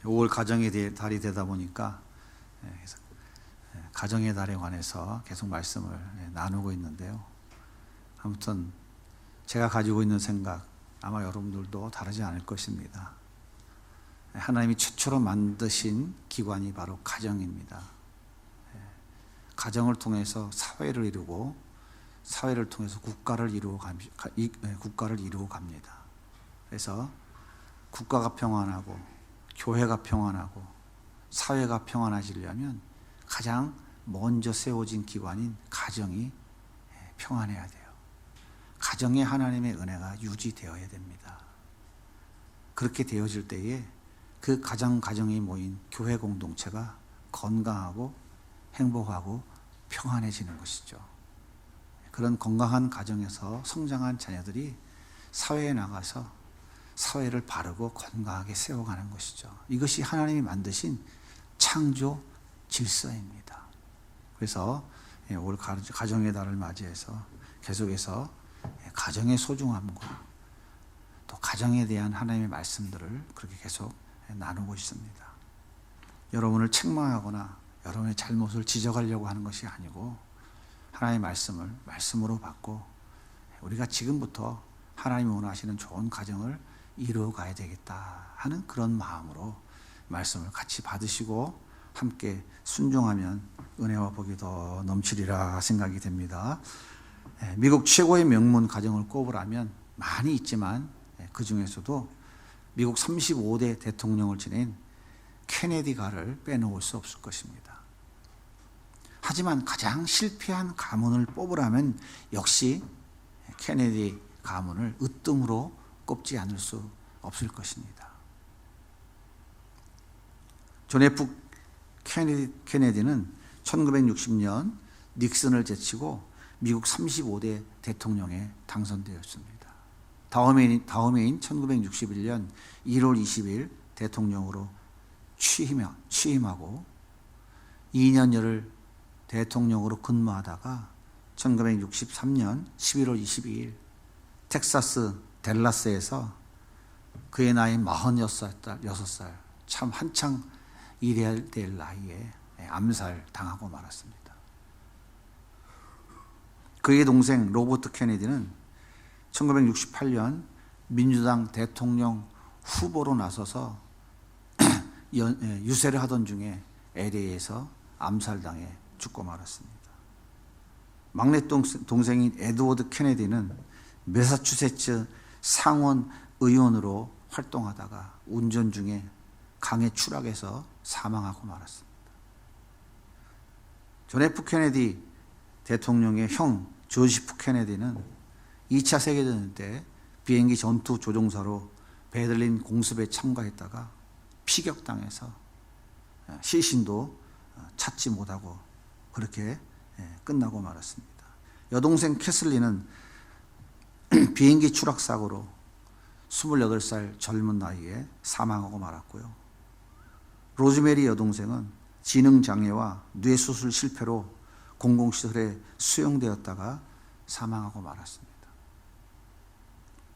5월 가정의 달이 되다 보니까 가정의 달에 관해서 계속 말씀을 나누고 있는데요. 아무튼 제가 가지고 있는 생각 아마 여러분들도 다르지 않을 것입니다. 하나님이 최초로 만드신 기관이 바로 가정입니다. 가정을 통해서 사회를 이루고 사회를 통해서 국가를 이루고 갑니다. 그래서 국가가 평안하고 교회가 평안하고 사회가 평안해지려면 가장 먼저 세워진 기관인 가정이 평안해야 돼요. 가정에 하나님의 은혜가 유지되어야 됩니다. 그렇게 되어질 때에 그 가정이 모인 교회 공동체가 건강하고 행복하고 평안해지는 것이죠. 그런 건강한 가정에서 성장한 자녀들이 사회에 나가서 사회를 바르고 건강하게 세워가는 것이죠. 이것이 하나님이 만드신 창조 질서입니다. 그래서 올 가정의 달을 맞이해서 계속해서 가정의 소중함과 또 가정에 대한 하나님의 말씀들을 그렇게 계속 나누고 있습니다. 여러분을 책망하거나 여러분의 잘못을 지적하려고 하는 것이 아니고 하나님의 말씀을 말씀으로 받고 우리가 지금부터 하나님이 원하시는 좋은 가정을 이루어가야 되겠다 하는 그런 마음으로 말씀을 같이 받으시고 함께 순종하면 은혜와 복이 더 넘치리라 생각이 됩니다. 미국 최고의 명문 가정을 꼽으라면 많이 있지만 그 중에서도 미국 35대 대통령을 지낸 케네디가를 빼놓을 수 없을 것입니다. 하지만 가장 실패한 가문을 뽑으라면 역시 케네디 가문을 으뜸으로 꼽지 않을 수 없을 것입니다. 존 F 케네디는 1960년 닉슨을 제치고 미국 35대 대통령에 당선되었습니다. 다음해인 1961년 1월 20일 대통령으로 취임하고 2년여를 대통령으로 근무하다가 1963년 11월 22일 텍사스 댈러스에서 그의 나이 46살, 참 한창 일해야 될 나이에 암살당하고 말았습니다. 그의 동생 로버트 케네디는 1968년 민주당 대통령 후보로 나서서 유세를 하던 중에 LA에서 암살당해 죽고 말았습니다. 막내 동생인 에드워드 케네디는 매사추세츠 상원 의원으로 활동하다가 운전 중에 강에 추락해서 사망하고 말았습니다. 존 F 케네디 대통령의 형 조지프 케네디는 2차 세계대전 때 비행기 전투 조종사로 베를린 공습에 참가했다가 피격당해서 시신도 찾지 못하고 그렇게 끝나고 말았습니다. 여동생 캐슬리는 비행기 추락 사고로 28살 젊은 나이에 사망하고 말았고요. 로즈메리 여동생은 지능장애와 뇌수술 실패로 공공시설에 수용되었다가 사망하고 말았습니다.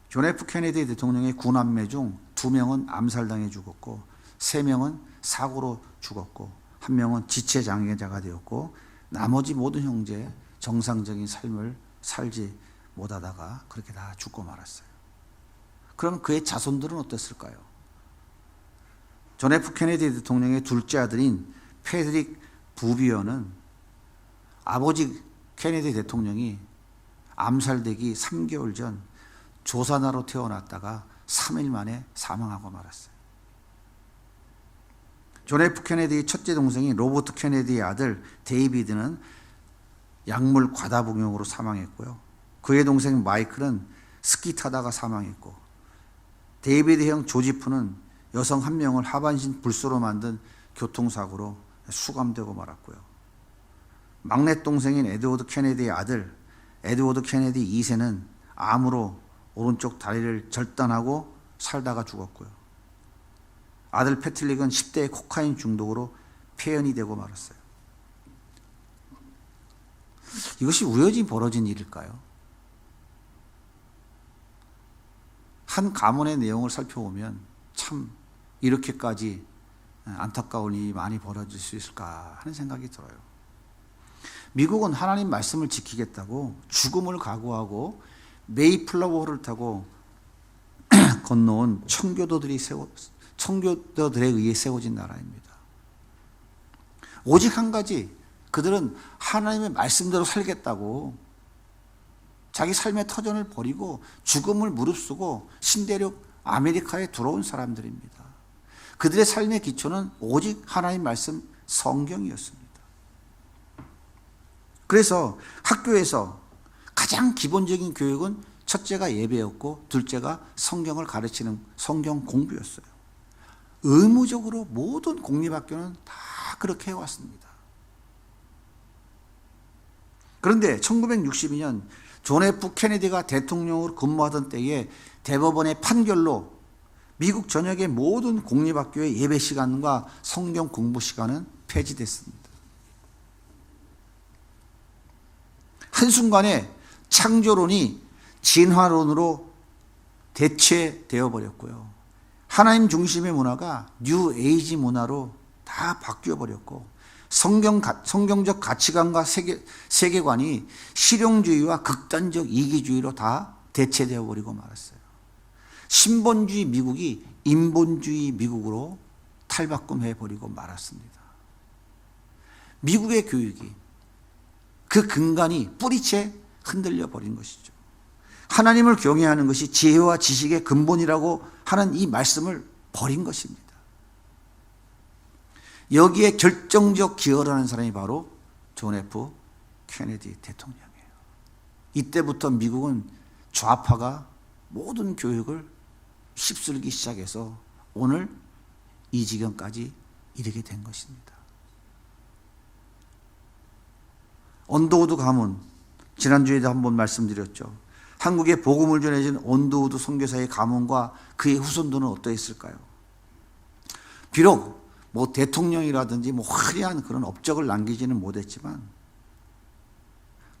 존 F 케네디 대통령의 9남매 중 2명은 암살당해 죽었고 3명은 사고로 죽었고 1명은 지체장애자가 되었고 나머지 모든 형제 정상적인 삶을 살지 못하다가 그렇게 다 죽고 말았어요. 그럼 그의 자손들은 어땠을까요? 존 F 케네디 대통령의 둘째 아들인 패드릭 부비어는 아버지 케네디 대통령이 암살되기 3개월 전 조산아로 태어났다가 3일 만에 사망하고 말았어요. 존 F 케네디의 첫째 동생인 로버트 케네디의 아들 데이비드는 약물 과다복용으로 사망했고요. 그의 동생 마이클은 스키 타다가 사망했고 데이비드 형 조지프는 여성 1명을 하반신 불소로 만든 교통사고로 수감되고 말았고요. 막내 동생인 에드워드 케네디의 아들 에드워드 케네디 2세는 암으로 오른쪽 다리를 절단하고 살다가 죽었고요. 아들 패트릭은 10대의 코카인 중독으로 폐연이 되고 말았어요. 이것이 우연히 벌어진 일일까요? 한 가문의 내용을 살펴보면 참 이렇게까지 안타까운 일이 많이 벌어질 수 있을까 하는 생각이 들어요. 미국은 하나님 말씀을 지키겠다고 죽음을 각오하고 메이플라워를 타고 건너온 청교도들에 의해 세워진 나라입니다. 오직 한 가지, 그들은 하나님의 말씀대로 살겠다고 자기 삶의 터전을 버리고 죽음을 무릅쓰고 신대륙 아메리카에 들어온 사람들입니다. 그들의 삶의 기초는 오직 하나님 말씀 성경이었습니다. 그래서 학교에서 가장 기본적인 교육은 첫째가 예배였고 둘째가 성경을 가르치는 성경 공부였어요. 의무적으로 모든 공립학교는 다 그렇게 해왔습니다. 그런데 1962년 존 F 케네디가 대통령으로 근무하던 때에 대법원의 판결로 미국 전역의 모든 공립학교의 예배 시간과 성경 공부 시간은 폐지됐습니다. 한순간에 창조론이 진화론으로 대체되어 버렸고요. 하나님 중심의 문화가 뉴 에이지 문화로 다 바뀌어 버렸고 성경적 가치관과 세계관이 실용주의와 극단적 이기주의로 다 대체되어 버리고 말았어요. 신본주의 미국이 인본주의 미국으로 탈바꿈해 버리고 말았습니다. 미국의 교육이 그 근간이 뿌리채 흔들려 버린 것이죠. 하나님을 경외하는 것이 지혜와 지식의 근본이라고 하는 이 말씀을 버린 것입니다. 여기에 결정적 기여를 하는 사람이 바로 존 F 케네디 대통령이에요. 이때부터 미국은 좌파가 모든 교육을 휩쓸기 시작해서 오늘 이 지경까지 이르게 된 것입니다. 언더우드 가문, 지난주에도 한번 말씀드렸죠. 한국에 복음을 전해준 언더우드 선교사의 가문과 그의 후손들은 어떠했을까요? 비록 대통령이라든지 화려한 그런 업적을 남기지는 못했지만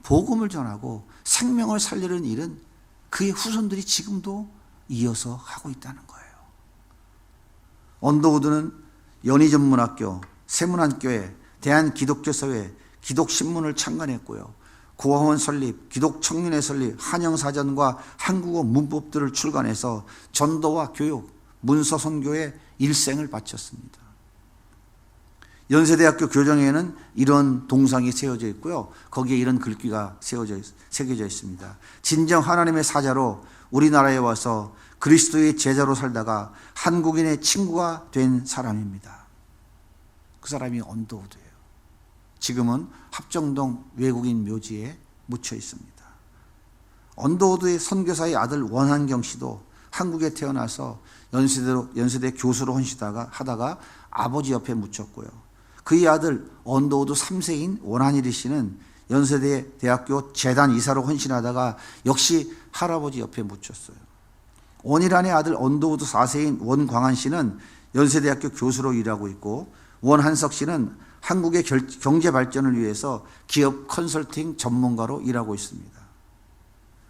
복음을 전하고 생명을 살리는 일은 그의 후손들이 지금도 이어서 하고 있다는 거예요. 언더우드는 연희전문학교, 세문안교회, 대한기독교사회, 기독신문을 창간했고요. 고아원 설립, 기독청년회 설립, 한영사전과 한국어 문법들을 출간해서 전도와 교육, 문서선교에 일생을 바쳤습니다. 연세대학교 교정에는 이런 동상이 세워져 있고요. 거기에 이런 글귀가 새겨져 있습니다. 진정 하나님의 사자로 우리나라에 와서 그리스도의 제자로 살다가 한국인의 친구가 된 사람입니다. 그 사람이 언더우드예요. 지금은 합정동 외국인 묘지에 묻혀 있습니다. 언더우드의 선교사의 아들 원한경 씨도 한국에 태어나서 연세대 교수로 헌신하다가 아버지 옆에 묻혔고요. 그의 아들 언더우드 3세인 원한일이 씨는 연세대 대학교 재단 이사로 헌신하다가 역시 할아버지 옆에 묻혔어요. 원일환의 아들 언더우드 4세인 원광한 씨는 연세대학교 교수로 일하고 있고 원한석 씨는 한국의 경제 발전을 위해서 기업 컨설팅 전문가로 일하고 있습니다.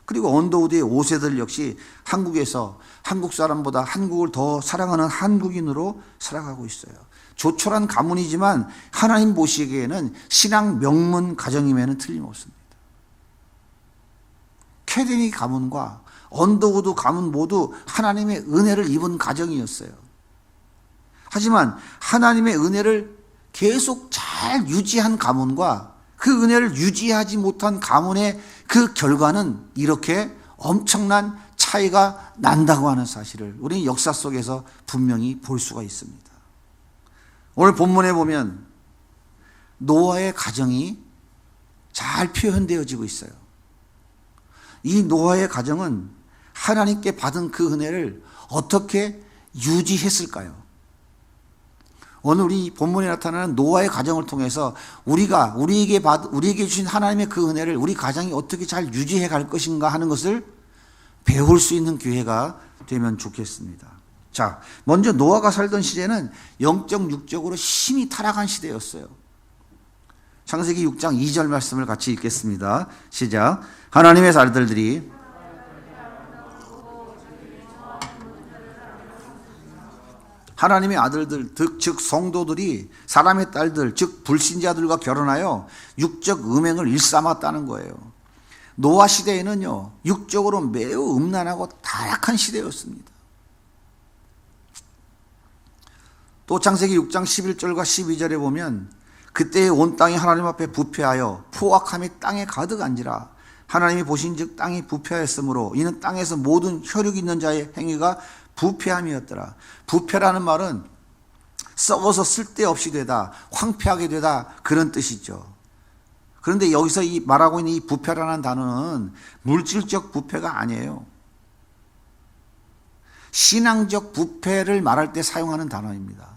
그리고 언더우드의 5세들 역시 한국에서 한국 사람보다 한국을 더 사랑하는 한국인으로 살아가고 있어요. 조촐한 가문이지만 하나님 보시기에는 신앙 명문 가정임에는 틀림없습니다. 케네디 가문과 언더우드 가문 모두 하나님의 은혜를 입은 가정이었어요. 하지만 하나님의 은혜를 계속 잘 유지한 가문과 그 은혜를 유지하지 못한 가문의 그 결과는 이렇게 엄청난 차이가 난다고 하는 사실을 우리는 역사 속에서 분명히 볼 수가 있습니다. 오늘 본문에 보면 노아의 가정이 잘 표현되어지고 있어요. 이 노아의 가정은 하나님께 받은 그 은혜를 어떻게 유지했을까요? 오늘 우리 본문에 나타나는 노아의 가정을 통해서 우리에게 주신 하나님의 그 은혜를 우리 가정이 어떻게 잘 유지해 갈 것인가 하는 것을 배울 수 있는 기회가 되면 좋겠습니다. 자, 먼저 노아가 살던 시대는 영적, 육적으로 심히 타락한 시대였어요. 창세기 6장 2절 말씀을 같이 읽겠습니다. 시작. 하나님의 아들들이 하나님의 아들들, 즉 성도들이 사람의 딸들, 즉 불신자들과 결혼하여 육적 음행을 일삼았다는 거예요. 노아 시대에는요, 육적으로 매우 음란하고 타락한 시대였습니다. 또 창세기 6장 11절과 12절에 보면 그때의 온 땅이 하나님 앞에 부패하여 포악함이 땅에 가득 한지라. 하나님이 보신즉 땅이 부패하였으므로 이는 땅에서 모든 혈육 있는 자의 행위가 부패함이었더라. 부패라는 말은 썩어서 쓸데없이 되다, 황폐하게 되다, 그런 뜻이죠. 그런데 여기서 이 말하고 있는 이 부패라는 단어는 물질적 부패가 아니에요. 신앙적 부패를 말할 때 사용하는 단어입니다.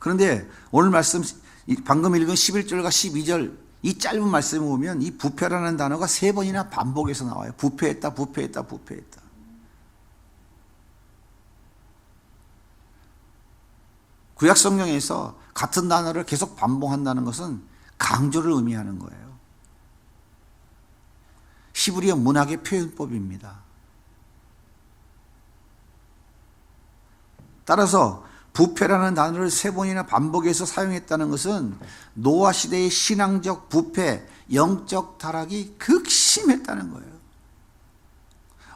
그런데 오늘 말씀, 방금 읽은 11절과 12절 이 짧은 말씀을 보면 이 부패라는 단어가 3번이나 반복해서 나와요. 부패했다, 부패했다, 부패했다. 구약 성경에서 같은 단어를 계속 반복한다는 것은 강조를 의미하는 거예요. 히브리어 문학의 표현법입니다. 따라서 부패라는 단어를 3번이나 반복해서 사용했다는 것은 노아 시대의 신앙적 부패, 영적 타락이 극심했다는 거예요.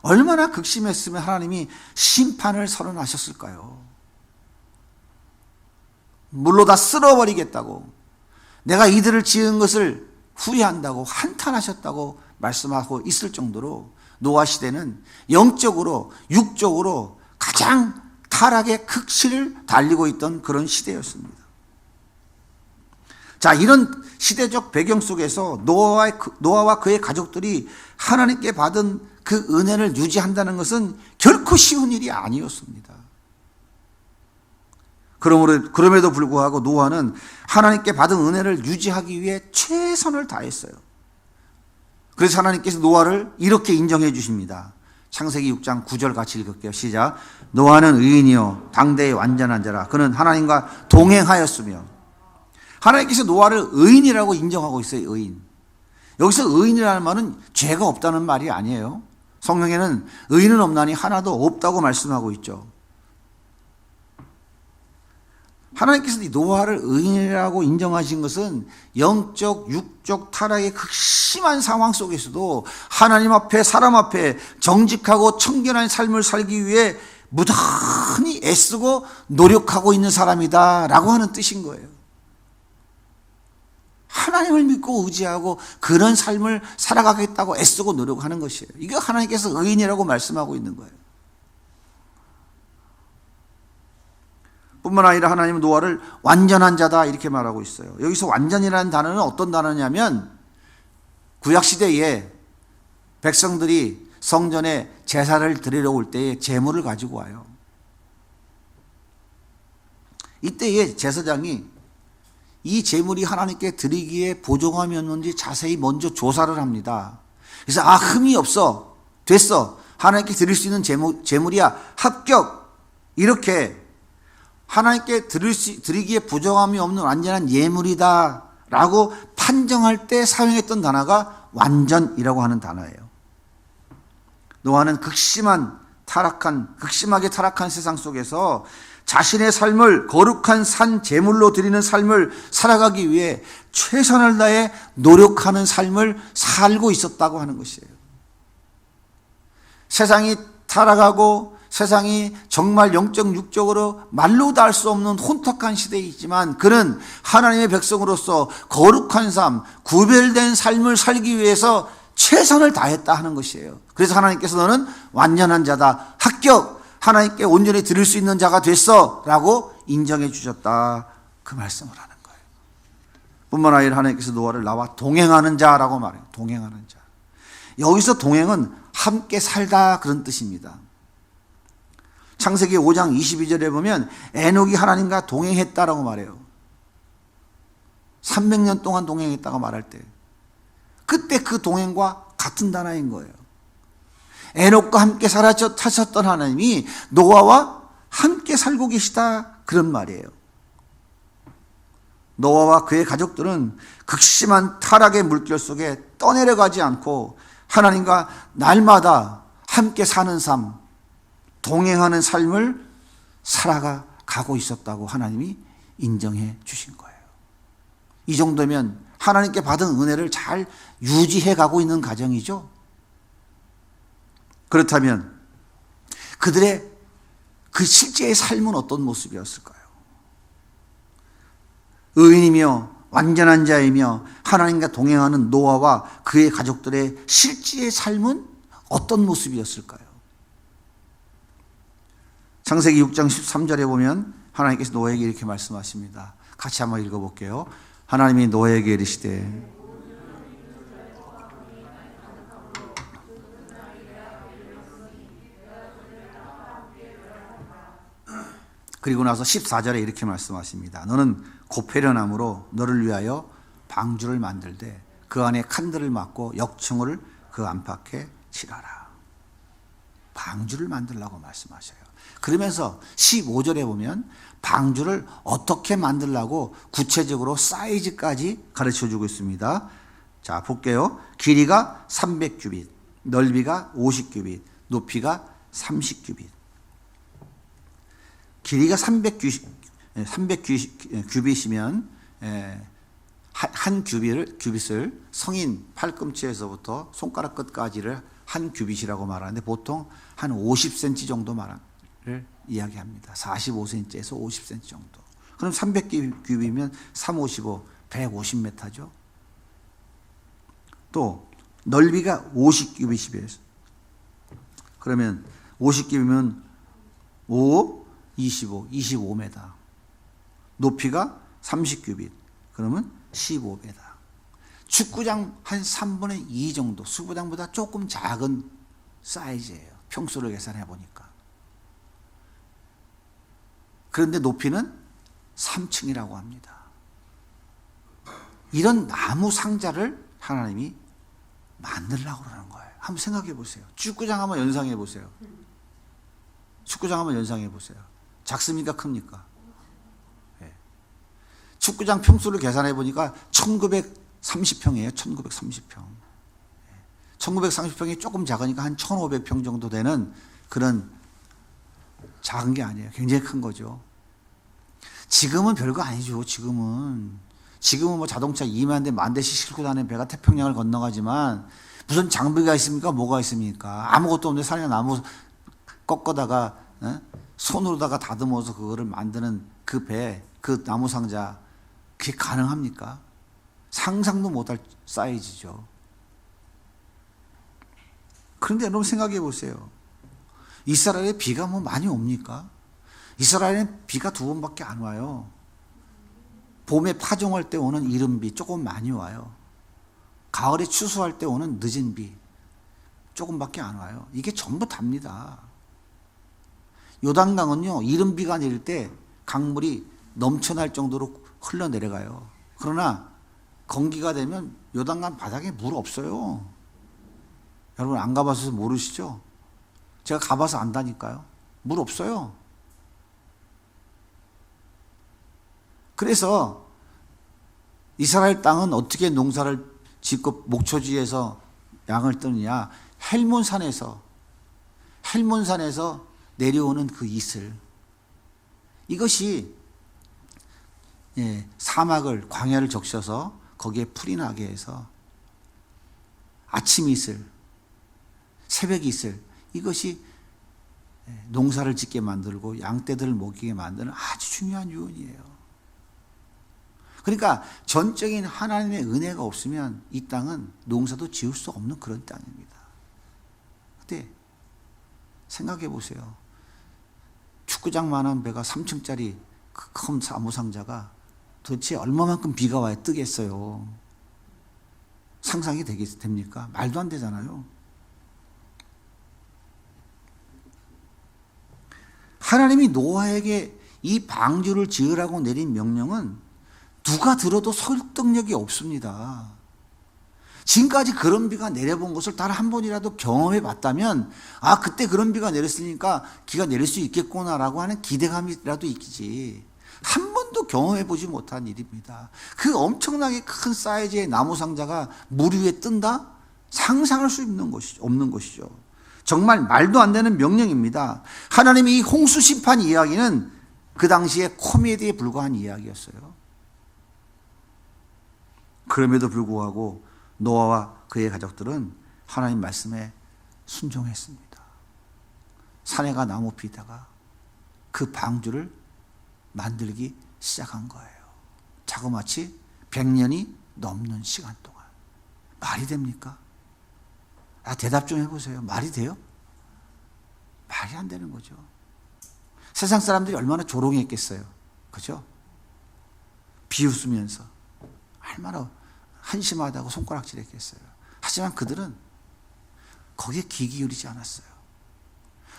얼마나 극심했으면 하나님이 심판을 선언하셨을까요? 물로 다 쓸어버리겠다고, 내가 이들을 지은 것을 후회한다고, 한탄하셨다고 말씀하고 있을 정도로 노아 시대는 영적으로, 육적으로 가장 타락의 극치를 달리고 있던 그런 시대였습니다. 자, 이런 시대적 배경 속에서 노아와 그의 가족들이 하나님께 받은 그 은혜를 유지한다는 것은 결코 쉬운 일이 아니었습니다. 그럼에도 불구하고 노아는 하나님께 받은 은혜를 유지하기 위해 최선을 다했어요. 그래서 하나님께서 노아를 이렇게 인정해 주십니다. 창세기 6장 9절 같이 읽을게요. 시작. 노아는 의인이요 당대의 완전한 자라. 그는 하나님과 동행하였으며. 하나님께서 노아를 의인이라고 인정하고 있어요. 의인. 여기서 의인이라는 말은 죄가 없다는 말이 아니에요. 성경에는 의인은 없나니 하나도 없다고 말씀하고 있죠. 하나님께서 이 노아를 의인이라고 인정하신 것은 영적, 육적 타락의 극심한 상황 속에서도 하나님 앞에, 사람 앞에 정직하고 청결한 삶을 살기 위해 무던히 애쓰고 노력하고 있는 사람이다라고 하는 뜻인 거예요. 하나님을 믿고 의지하고 그런 삶을 살아가겠다고 애쓰고 노력하는 것이에요. 이게 하나님께서 의인이라고 말씀하고 있는 거예요. 뿐만 아니라 하나님은 노아를 완전한 자다 이렇게 말하고 있어요. 여기서 완전이라는 단어는 어떤 단어냐면 구약시대에 백성들이 성전에 제사를 드리러 올 때에 제물을 가지고 와요. 이때에 제사장이 이 제물이 하나님께 드리기에 보정함이 없는지 자세히 먼저 조사를 합니다. 그래서 흠이 없어, 됐어, 하나님께 드릴 수 있는 제물이야, 합격, 이렇게 하나님께 드리기에 부정함이 없는 완전한 예물이다 라고 판정할 때 사용했던 단어가 완전이라고 하는 단어예요. 노아는 극심하게 타락한 세상 속에서 자신의 삶을 거룩한 산 제물로 드리는 삶을 살아가기 위해 최선을 다해 노력하는 삶을 살고 있었다고 하는 것이에요. 세상이 타락하고 세상이 정말 영적 육적으로 말로 다 할 수 없는 혼탁한 시대에 있지만 그는 하나님의 백성으로서 거룩한 삶, 구별된 삶을 살기 위해서 최선을 다했다 하는 것이에요. 그래서 하나님께서 너는 완전한 자다, 합격, 하나님께 온전히 드릴 수 있는 자가 됐어 라고 인정해 주셨다, 그 말씀을 하는 거예요. 뿐만 아니라 하나님께서 노아를 나와 동행하는 자라고 말해요. 동행하는 자. 여기서 동행은 함께 살다 그런 뜻입니다. 창세기 5장 22절에 보면 에녹이 하나님과 동행했다라고 말해요. 300년 동안 동행했다고 말할 때 그때 그 동행과 같은 단어인 거예요. 에녹과 함께 사셨던 하나님이 노아와 함께 살고 계시다 그런 말이에요. 노아와 그의 가족들은 극심한 타락의 물결 속에 떠내려가지 않고 하나님과 날마다 함께 사는 삶, 동행하는 삶을 살아가고 있었다고 하나님이 인정해 주신 거예요. 이 정도면 하나님께 받은 은혜를 잘 유지해 가고 있는 가정이죠. 그렇다면 그들의 그 실제의 삶은 어떤 모습이었을까요? 의인이며 완전한 자이며 하나님과 동행하는 노아와 그의 가족들의 실제의 삶은 어떤 모습이었을까요? 창세기 6장 13절에 보면 하나님께서 노아에게 이렇게 말씀하십니다. 같이 한번 읽어볼게요. 하나님이 노아에게 이르시되 그리고 나서 14절에 이렇게 말씀하십니다. 너는 고페려나무로 너를 위하여 방주를 만들되 그 안에 칸들을 막고 역청을 그 안팎에 칠하라. 방주를 만들라고 말씀하셔요. 그러면서 15절에 보면 방주를 어떻게 만들라고 구체적으로 사이즈까지 가르쳐주고 있습니다. 자, 볼게요. 길이가 300규빗, 넓이가 50규빗, 높이가 30규빗. 길이가 300규빗이면 한 규빗을 성인 팔꿈치에서부터 손가락 끝까지를 한 규빗이라고 말하는데 보통 한 50cm 정도 말을 이야기합니다. 45cm에서 50cm 정도. 그럼 300규빗이면 3, 55, 150m죠. 또 넓이가 50규빗이에요. 그러면 50규빗이면 5, 25, 25m. 높이가 30규빗. 그러면 15m. 축구장 한 3분의 2 정도, 수구장보다 조금 작은 사이즈예요. 평수를 계산해 보니까. 그런데 높이는 3층이라고 합니다. 이런 나무 상자를 하나님이 만들려고 그러는 거예요. 한번 생각해 보세요. 축구장 한번 연상해 보세요. 축구장 한번 연상해 보세요. 작습니까? 큽니까? 네. 축구장 평수를 계산해 보니까 1930평이에요. 1930평. 1930평이 조금 작으니까 한 1500평 정도 되는 그런 작은 게 아니에요. 굉장히 큰 거죠. 지금은 별거 아니죠. 지금은 뭐 자동차 2만 대, 만 대씩 싣고 다니는 배가 태평양을 건너가지만 무슨 장비가 있습니까? 뭐가 있습니까? 아무것도 없는데 사람이 나무 꺾어다가 손으로다가 다듬어서 그거를 만드는 그 배, 그 나무 상자, 그게 가능합니까? 상상도 못할 사이즈죠. 그런데 여러분 생각해 보세요. 이스라엘에 비가 뭐 많이 옵니까? 이스라엘에 비가 2번밖에 안 와요. 봄에 파종할 때 오는 이른 비 조금 많이 와요. 가을에 추수할 때 오는 늦은 비 조금밖에 안 와요. 이게 전부 답니다. 요단강은요, 이른 비가 내릴 때 강물이 넘쳐날 정도로 흘러내려가요. 그러나 건기가 되면 요단강 바닥에 물 없어요. 여러분 안 가봐서 모르시죠? 제가 가봐서 안다니까요. 물 없어요. 그래서 이스라엘 땅은 어떻게 농사를 짓고 목초지에서 양을 뜨느냐. 헬몬산에서 내려오는 그 이슬, 이것이 사막을, 광야를 적셔서 거기에 풀이 나게 해서 아침 이슬, 새벽 이슬, 이것이 농사를 짓게 만들고 양떼들을 먹이게 만드는 아주 중요한 요인이에요. 그러니까 전적인 하나님의 은혜가 없으면 이 땅은 농사도 지을 수 없는 그런 땅입니다. 근데 생각해 보세요. 축구장만한 배가 3층짜리 그 큰 나무상자가 도대체 얼마만큼 비가 와야 뜨겠어요? 상상이 됩니까? 말도 안 되잖아요. 하나님이 노아에게 이 방주를 지으라고 내린 명령은 누가 들어도 설득력이 없습니다. 지금까지 그런 비가 내려본 것을 단 한 번이라도 경험해 봤다면, 아, 그때 그런 비가 내렸으니까 비가 내릴 수 있겠구나라고 하는 기대감이라도 있지. 한 번도 경험해 보지 못한 일입니다. 그 엄청나게 큰 사이즈의 나무 상자가 물 위에 뜬다? 상상할 수 없는 것이죠. 정말 말도 안 되는 명령입니다. 하나님의 이 홍수 심판 이야기는 그 당시에 코미디에 불과한 이야기였어요. 그럼에도 불구하고 노아와 그의 가족들은 하나님 말씀에 순종했습니다. 사내가 나무 피다가 그 방주를 만들기 시작한 거예요. 자그마치 100년이 넘는 시간 동안. 말이 됩니까? 대답 좀 해보세요. 말이 돼요? 말이 안 되는 거죠. 세상 사람들이 얼마나 조롱했겠어요. 그죠? 비웃으면서 얼마나 한심하다고 손가락질했겠어요. 하지만 그들은 거기에 귀 기울이지 않았어요.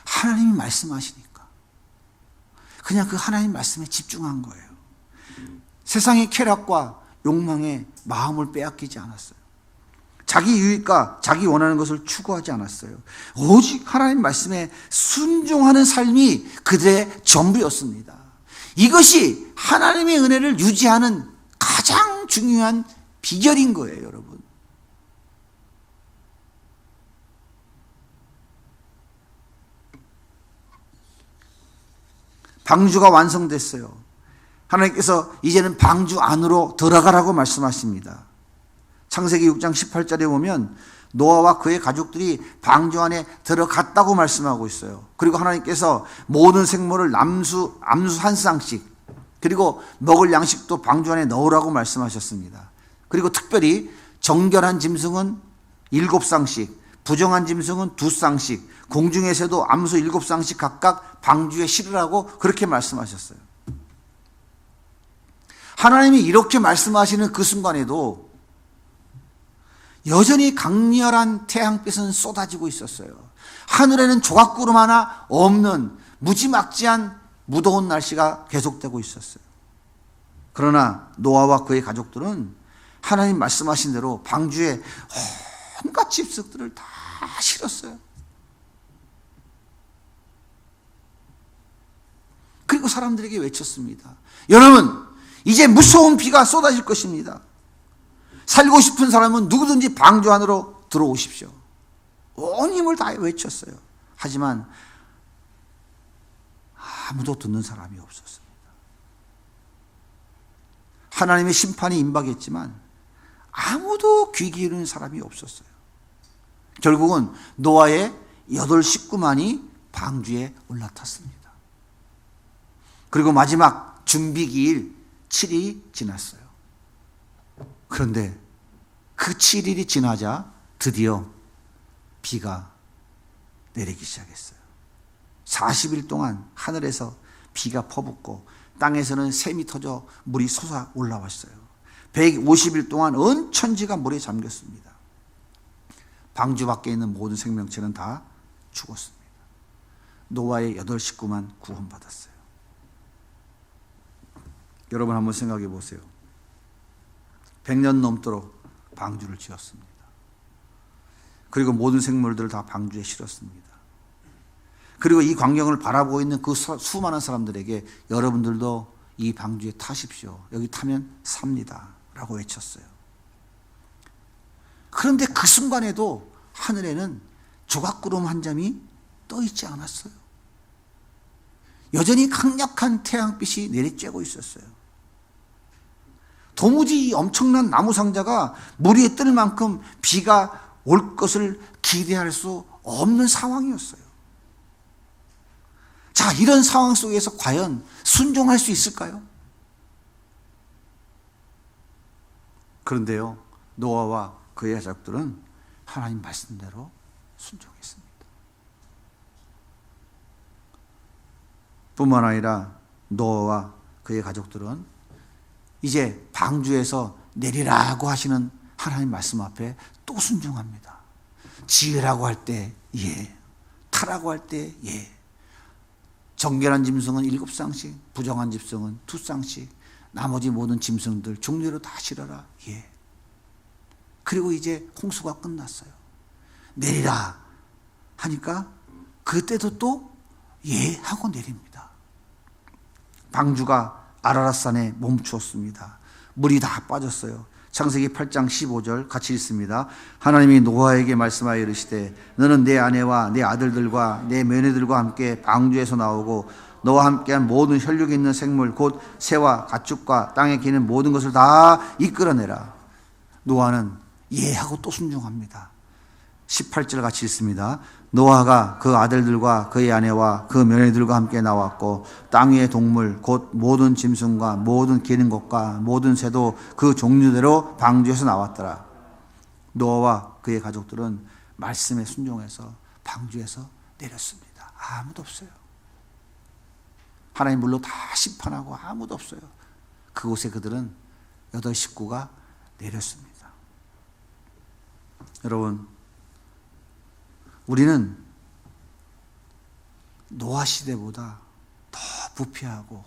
하나님이 말씀하시니까 그냥 그 하나님 말씀에 집중한 거예요. 세상의 쾌락과 욕망에 마음을 빼앗기지 않았어요. 자기 유익과 자기 원하는 것을 추구하지 않았어요. 오직 하나님 말씀에 순종하는 삶이 그들의 전부였습니다. 이것이 하나님의 은혜를 유지하는 가장 중요한 비결인 거예요, 여러분. 방주가 완성됐어요. 하나님께서 이제는 방주 안으로 들어가라고 말씀하십니다. 창세기 6장 18절에 보면 노아와 그의 가족들이 방주 안에 들어갔다고 말씀하고 있어요. 그리고 하나님께서 모든 생물을 암수 한 쌍씩, 그리고 먹을 양식도 방주 안에 넣으라고 말씀하셨습니다. 그리고 특별히 정결한 짐승은 7쌍씩, 부정한 짐승은 2쌍씩, 공중에서도 암수 7쌍씩 각각 방주에 실으라고 그렇게 말씀하셨어요. 하나님이 이렇게 말씀하시는 그 순간에도 여전히 강렬한 태양빛은 쏟아지고 있었어요. 하늘에는 조각구름 하나 없는 무지막지한 무더운 날씨가 계속되고 있었어요. 그러나 노아와 그의 가족들은 하나님 말씀하신 대로 방주에 온갖 집석들을 다 실었어요. 그리고 사람들에게 외쳤습니다. 여러분, 이제 무서운 비가 쏟아질 것입니다. 살고 싶은 사람은 누구든지 방주 안으로 들어오십시오. 온 힘을 다해 외쳤어요. 하지만 아무도 듣는 사람이 없었습니다. 하나님의 심판이 임박했지만 아무도 귀 기울이는 사람이 없었어요. 결국은 노아의 8 식구만이 방주에 올라탔습니다. 그리고 마지막 준비기일 7일이 지났어요. 그런데 그 7일이 지나자 드디어 비가 내리기 시작했어요. 40일 동안 하늘에서 비가 퍼붓고 땅에서는 샘이 터져 물이 솟아 올라왔어요. 150일 동안 온 천지가 물에 잠겼습니다. 방주 밖에 있는 모든 생명체는 다 죽었습니다. 노아의 8 식구만 구원받았어요. 여러분 한번 생각해 보세요. 100년 넘도록 방주를 지었습니다. 그리고 모든 생물들을 다 방주에 실었습니다. 그리고 이 광경을 바라보고 있는 그 수많은 사람들에게 여러분들도 이 방주에 타십시오. 여기 타면 삽니다. 라고 외쳤어요. 그런데 그 순간에도 하늘에는 조각구름 한 점이 떠 있지 않았어요. 여전히 강력한 태양빛이 내리쬐고 있었어요. 도무지 이 엄청난 나무 상자가 물 위에 뜰 만큼 비가 올 것을 기대할 수 없는 상황이었어요. 자, 이런 상황 속에서 과연 순종할 수 있을까요? 그런데요, 노아와 그의 가족들은 하나님 말씀대로 순종했습니다. 뿐만 아니라 노아와 그의 가족들은 이제 방주에서 내리라고 하시는 하나님 말씀 앞에 또 순종합니다. 지으라고 할 때 예, 타라고 할 때 예. 정결한 짐승은 7쌍씩, 부정한 짐승은 2쌍씩, 나머지 모든 짐승들 종류로 다 실어라. 예. 그리고 이제 홍수가 끝났어요. 내리라 하니까 그때도 또 예 하고 내립니다. 방주가 아라랏산에 멈추었습니다. 물이 다 빠졌어요. 창세기 8장 15절 같이 읽습니다. 하나님이 노아에게 말씀하여 이르시되 너는 내 아내와 내 아들들과 내 며느리들과 함께 방주에서 나오고 너와 함께한 모든 혈육이 있는 생물 곧 새와 가축과 땅에 기는 모든 것을 다 이끌어내라. 노아는 예하고 또 순종합니다. 18절 같이 읽습니다. 노아가 그 아들들과 그의 아내와 그 며느리들과 함께 나왔고 땅 위의 동물 곧 모든 짐승과 모든 기는 것과 모든 새도 그 종류대로 방주에서 나왔더라. 노아와 그의 가족들은 말씀에 순종해서 방주에서 내렸습니다. 아무도 없어요. 하나님 물로 다 심판하고 아무도 없어요. 그곳에 그들은 8 식구가 내렸습니다. 여러분, 우리는 노아 시대보다 더 부패하고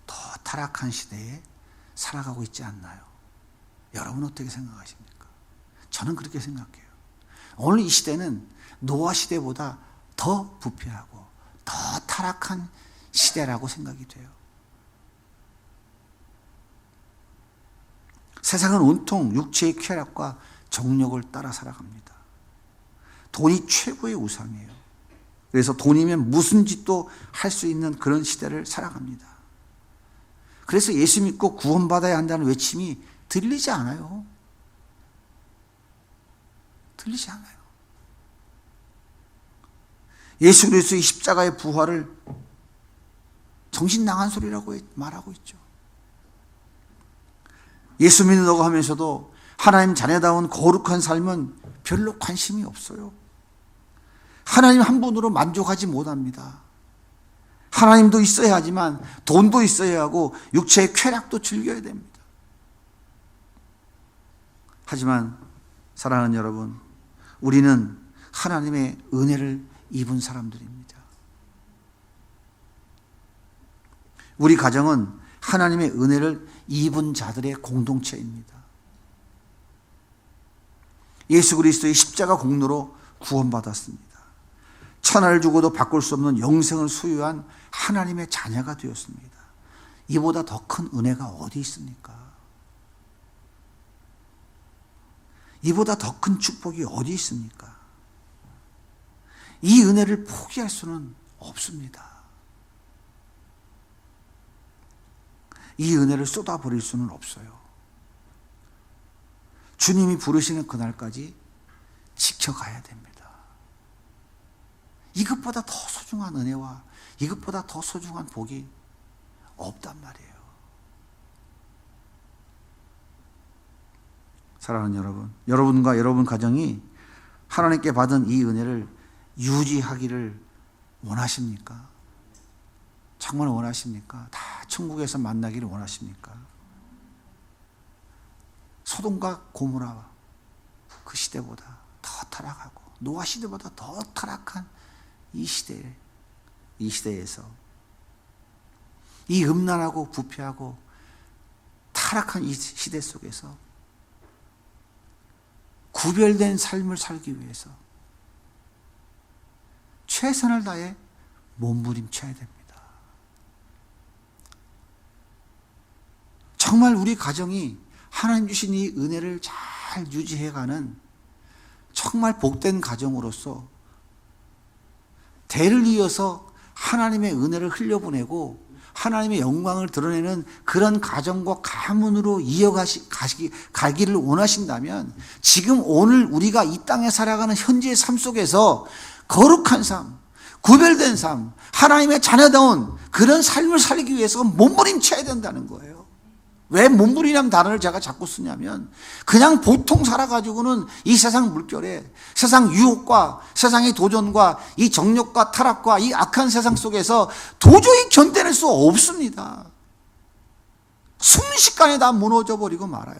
더 타락한 시대에 살아가고 있지 않나요? 여러분 어떻게 생각하십니까? 저는 그렇게 생각해요. 오늘 이 시대는 노아 시대보다 더 부패하고 더 타락한 시대라고 생각이 돼요. 세상은 온통 육체의 쾌락과 정욕을 따라 살아갑니다. 돈이 최고의 우상이에요. 그래서 돈이면 무슨 짓도 할 수 있는 그런 시대를 살아갑니다. 그래서 예수 믿고 구원받아야 한다는 외침이 들리지 않아요. 들리지 않아요. 예수 그리스도의 십자가의 부활을 정신 나간 소리라고 말하고 있죠. 예수 믿는다고 하면서도 하나님 자녀다운 거룩한 삶은 별로 관심이 없어요. 하나님 한 분으로 만족하지 못합니다. 하나님도 있어야 하지만 돈도 있어야 하고 육체의 쾌락도 즐겨야 됩니다. 하지만 사랑하는 여러분, 우리는 하나님의 은혜를 입은 사람들입니다. 우리 가정은 하나님의 은혜를 입은 자들의 공동체입니다. 예수 그리스도의 십자가 공로로 구원받았습니다. 천하를 주고도 바꿀 수 없는 영생을 소유한 하나님의 자녀가 되었습니다. 이보다 더 큰 은혜가 어디 있습니까? 이보다 더 큰 축복이 어디 있습니까? 이 은혜를 포기할 수는 없습니다. 이 은혜를 쏟아버릴 수는 없어요. 주님이 부르시는 그날까지 지켜가야 됩니다. 이것보다 더 소중한 은혜와 이것보다 더 소중한 복이 없단 말이에요. 사랑하는 여러분, 여러분과 여러분 가정이 하나님께 받은 이 은혜를 유지하기를 원하십니까? 정말 원하십니까? 다 천국에서 만나기를 원하십니까? 소돔과 고모라 그 시대보다 더 타락하고 노아 시대보다 더 타락한 이 시대에서 이 음란하고 부패하고 타락한 이 시대 속에서 구별된 삶을 살기 위해서 최선을 다해 몸부림쳐야 됩니다. 정말 우리 가정이 하나님 주신 이 은혜를 잘 유지해가는 정말 복된 가정으로서 대를 이어서 하나님의 은혜를 흘려보내고 하나님의 영광을 드러내는 그런 가정과 가문으로 가기를 원하신다면 지금 오늘 우리가 이 땅에 살아가는 현재의 삶 속에서 거룩한 삶, 구별된 삶, 하나님의 자녀다운 그런 삶을 살기 위해서 몸부림쳐야 된다는 거예요. 왜 몸부림이라는 단어를 제가 자꾸 쓰냐면 그냥 보통 살아가지고는 이 세상 물결에 세상 유혹과 세상의 도전과 이 정욕과 타락과 이 악한 세상 속에서 도저히 견뎌낼 수 없습니다. 순식간에 다 무너져 버리고 말아요.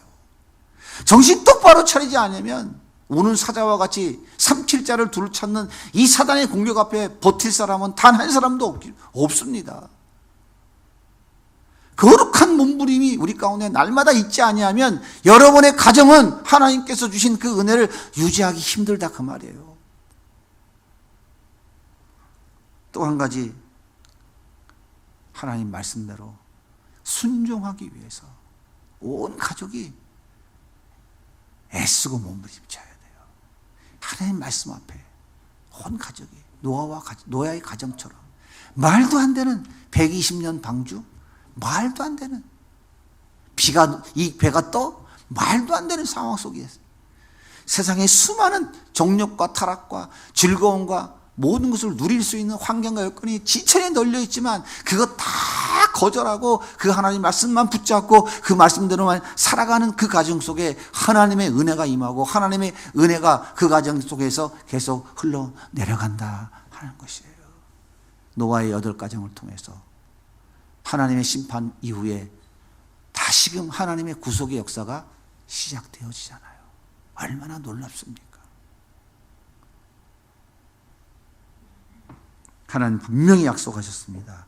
정신 똑바로 차리지 않으면 오는 사자와 같이 삼킬자를 둘 찾는 이 사단의 공격 앞에 버틸 사람은 단 한 사람도 없습니다. 거룩한 몸부림이 우리 가운데 날마다 있지 아니하면 여러분의 가정은 하나님께서 주신 그 은혜를 유지하기 힘들다 그 말이에요. 또 한 가지 하나님 말씀대로 순종하기 위해서 온 가족이 애쓰고 몸부림쳐야 돼요. 하나님 말씀 앞에 온 가족이 노아의 가정처럼 말도 안 되는 120년 방주, 말도 안 되는 이 배가 떠 말도 안 되는 상황 속에서 세상의 수많은 정욕과 타락과 즐거움과 모든 것을 누릴 수 있는 환경과 여건이 지천에 널려 있지만 그것 다 거절하고 그 하나님 말씀만 붙잡고 그 말씀대로만 살아가는 그 가정 속에 하나님의 은혜가 임하고 하나님의 은혜가 그 가정 속에서 계속 흘러내려간다 하는 것이에요. 노아의 8가정을 통해서 하나님의 심판 이후에 다시금 하나님의 구속의 역사가 시작되어지잖아요. 얼마나 놀랍습니까? 하나님 분명히 약속하셨습니다.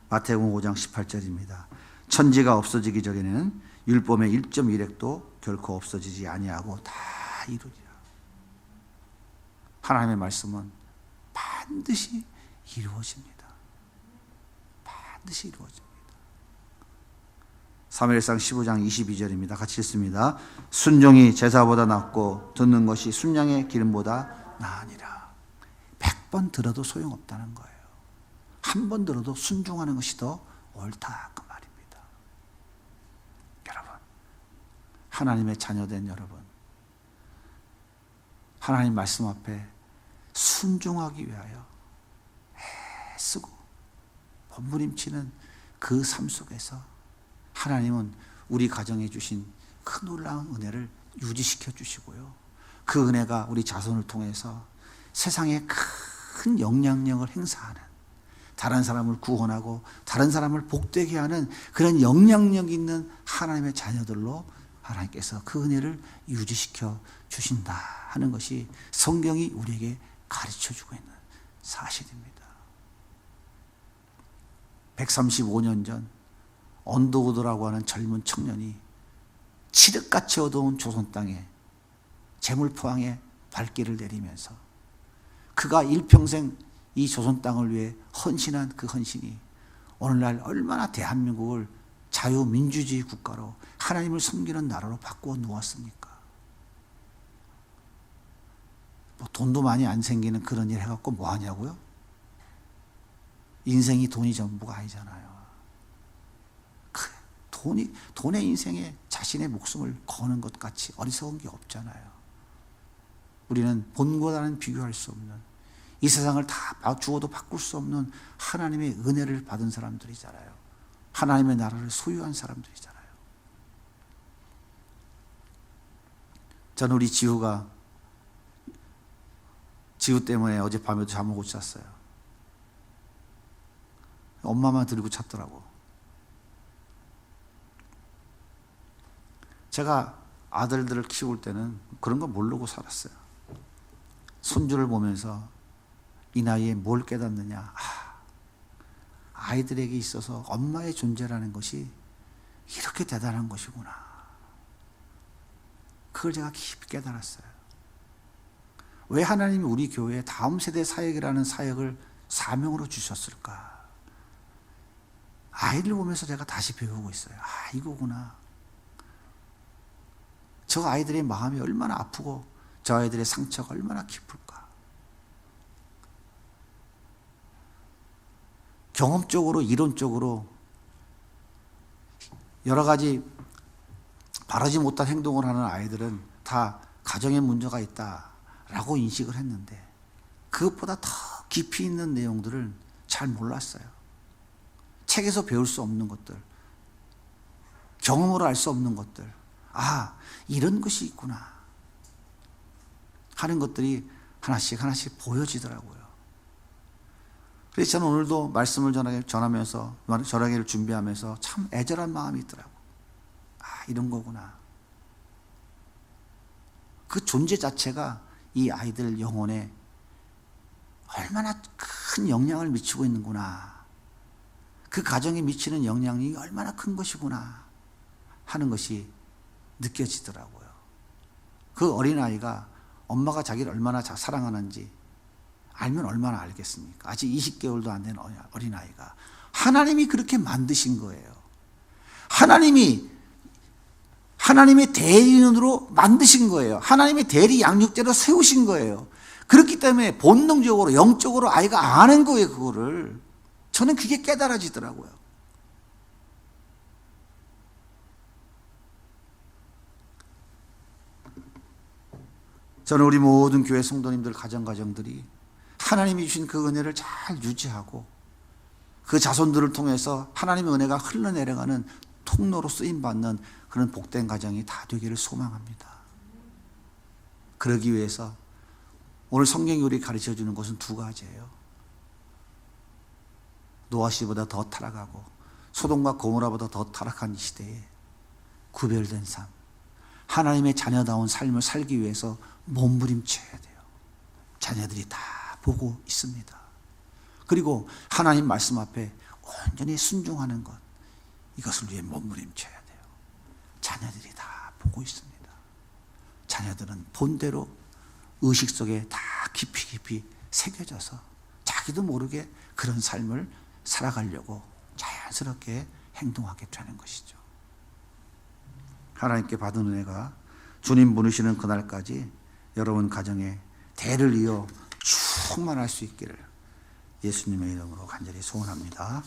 마태복음 5장 18절입니다. 천지가 없어지기 전에는 율법의 1.1획도 결코 없어지지 아니하고 다 이루리라. 하나님의 말씀은 반드시 이루어집니다. 반드시 이루어집니다. 사무엘상 15장 22절입니다. 같이 읽습니다. 순종이 제사보다 낫고 듣는 것이 순양의 기름보다 나으니라. 100번 들어도 소용없다는 거예요. 한 번 들어도 순종하는 것이 더 옳다 그 말입니다. 여러분, 하나님의 자녀된 여러분, 하나님 말씀 앞에 순종하기 위하여 애쓰고 몸부림치는 그 삶 속에서 하나님은 우리 가정에 주신 큰 놀라운 은혜를 유지시켜 주시고요. 그 은혜가 우리 자손을 통해서 세상에 큰 영향력을 행사하는, 다른 사람을 구원하고 다른 사람을 복되게 하는 그런 영향력 있는 하나님의 자녀들로 하나님께서 그 은혜를 유지시켜 주신다 하는 것이 성경이 우리에게 가르쳐주고 있는 사실입니다. 135년 전 언더우드라고 하는 젊은 청년이 칠흑같이 어두운 조선 땅에 재물포항에 발길을 내리면서 그가 일평생 이 조선 땅을 위해 헌신한 그 헌신이 오늘날 얼마나 대한민국을 자유민주주의 국가로 하나님을 섬기는 나라로 바꾸어 놓았습니까? 뭐 돈도 많이 안 생기는 그런 일 해갖고 뭐 하냐고요? 인생이 돈이 전부가 아니잖아요. 돈의 인생에 자신의 목숨을 거는 것 같이 어리석은 게 없잖아요. 우리는 본고와는 비교할 수 없는, 이 세상을 다 주어도 바꿀 수 없는 하나님의 은혜를 받은 사람들이잖아요. 하나님의 나라를 소유한 사람들이잖아요. 저는 우리 지우 때문에 어젯밤에도 잠을 못 잤어요. 엄마만 들고 잤더라고. 제가 아들들을 키울 때는 그런 거 모르고 살았어요. 손주를 보면서 이 나이에 뭘 깨닫느냐. 아이들에게 있어서 엄마의 존재라는 것이 이렇게 대단한 것이구나. 그걸 제가 깊이 깨달았어요. 왜 하나님이 우리 교회에 다음 세대 사역이라는 사역을 사명으로 주셨을까? 아이를 보면서 제가 다시 배우고 있어요. 이거구나. 저 아이들의 마음이 얼마나 아프고 저 아이들의 상처가 얼마나 깊을까. 경험적으로 이론적으로 여러 가지 바라지 못한 행동을 하는 아이들은 다 가정에 문제가 있다라고 인식을 했는데 그것보다 더 깊이 있는 내용들을 잘 몰랐어요. 책에서 배울 수 없는 것들, 경험으로 알 수 없는 것들, 이런 것이 있구나 하는 것들이 하나씩 보여지더라고요. 그래서 저는 오늘도 말씀을 전하면서 전하기를 준비하면서 참 애절한 마음이 있더라고요. 이런 거구나. 그 존재 자체가 이 아이들 영혼에 얼마나 큰 영향을 미치고 있는구나. 그 가정에 미치는 영향이 얼마나 큰 것이구나 하는 것이 느껴지더라고요. 그 어린아이가 엄마가 자기를 얼마나 사랑하는지 알면 얼마나 알겠습니까? 아직 20개월도 안 된 어린아이가 하나님의 대리인으로 만드신 거예요. 하나님의 대리 양육자로 세우신 거예요. 그렇기 때문에 본능적으로 영적으로 아이가 아는 거예요. 그거를. 저는 그게 깨달아지더라고요. 저는 우리 모든 교회 성도님들 가정들이 하나님이 주신 그 은혜를 잘 유지하고 그 자손들을 통해서 하나님의 은혜가 흘러내려가는 통로로 쓰임받는 그런 복된 가정이 다 되기를 소망합니다. 그러기 위해서 오늘 성경이 우리 가르쳐주는 것은 두 가지예요. 노아 씨보다 더 타락하고 소돔과 고모라보다 더 타락한 이 시대에 구별된 삶, 하나님의 자녀다운 삶을 살기 위해서 몸부림쳐야 돼요. 자녀들이 다 보고 있습니다. 그리고 하나님 말씀 앞에 온전히 순종하는 것, 이것을 위해 몸부림쳐야 돼요. 자녀들이 다 보고 있습니다. 자녀들은 본대로 의식 속에 다 깊이 새겨져서 자기도 모르게 그런 삶을 살아가려고 자연스럽게 행동하게 되는 것이죠. 하나님께 받은 은혜가 주님 부르시는 그날까지 여러분 가정에 대를 이어 충만할 수 있기를 예수님의 이름으로 간절히 소원합니다.